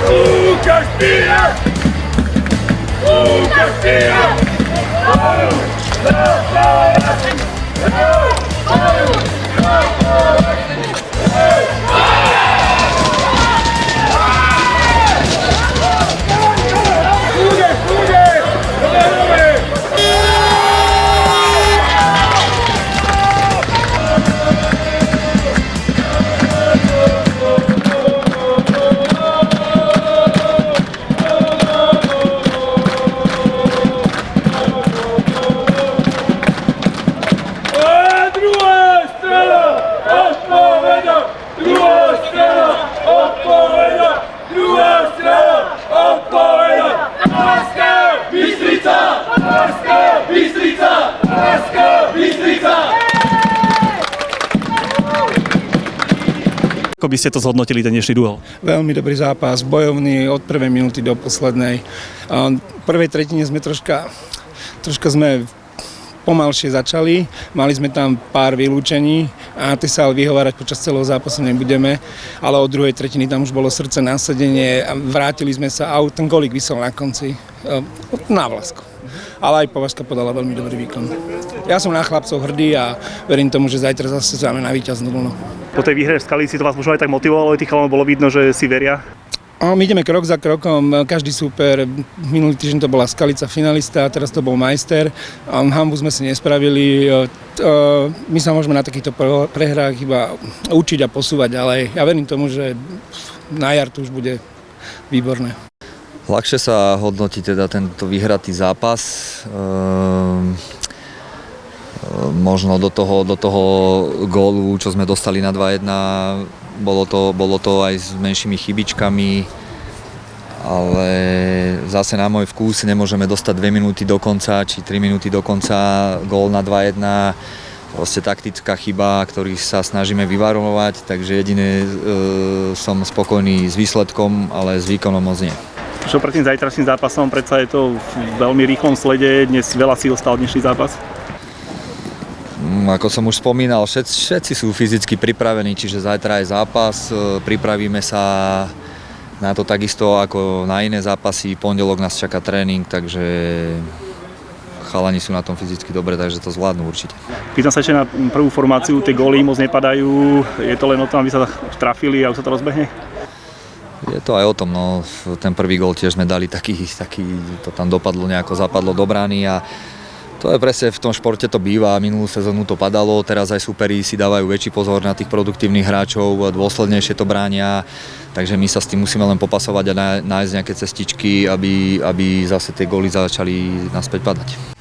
Lucas Dias! Lucas Dias! Ako by ste to zhodnotili, ten dnešný duel? Veľmi dobrý zápas, bojovný od prvej minúty do poslednej. V prvej tretine sme troška sme pomalšie začali, mali sme tam pár vylúčení a tie sa ale vyhovárať počas celého zápasu nebudeme, ale od druhej tretiny tam už bolo srdce nasadenie a vrátili sme sa a ten golík visel na konci na vlásko. Ale aj Považska podala veľmi dobrý výkon. Ja som na chlapcov hrdý a verím tomu, že zajtra zase máme na víťaznú vlnu. Po tej výhre v Skalici to vás možno aj tak motivovalo, aj tých chalanov bolo vidno, že si veria? My ideme krok za krokom, každý súper, minulý týždeň to bola Skalica finalista, teraz to bol majster, hanbu sme si nespravili, my sa môžeme na takýchto prehrách iba učiť a posúvať ďalej. Ja verím tomu, že na jar to už bude výborné. Ľahšie sa hodnotí teda tento vyhratý zápas. Možno do toho gólu, čo sme dostali na 2-1, bolo to aj s menšími chybičkami, ale zase na môj vkus nemôžeme dostať 2 minúty do konca, či 3 minúty do konca gól na 2-1. Proste taktická chyba, ktorý sa snažíme vyvarovať, takže jediné som spokojný s výsledkom, ale s výkonom moc nie. Čo pred tým zajtrašným zápasom, predsa je to v veľmi rýchlom slede, dnes veľa síl stal dnešný zápas? Ako som už spomínal, všetci sú fyzicky pripravení, čiže zajtra je zápas, pripravíme sa na to takisto ako na iné zápasy, pondelok nás čaká tréning, takže chalani sú na tom fyzicky dobre, takže to zvládnu určite. Pýtam sa ešte na prvú formáciu, tie góly moc nepadajú, je to len o tom, aby sa trafili a už sa to rozbehne? Je to aj o tom, no, ten prvý gól tiež sme dali taký, to tam dopadlo nejako, zapadlo do brány a to je presne v tom športe to býva, minulú sezónu to padalo, teraz aj superi si dávajú väčší pozor na tých produktívnych hráčov, dôslednejšie to bránia, takže my sa s tým musíme len popasovať a nájsť nejaké cestičky, aby zase tie góly začali naspäť padať.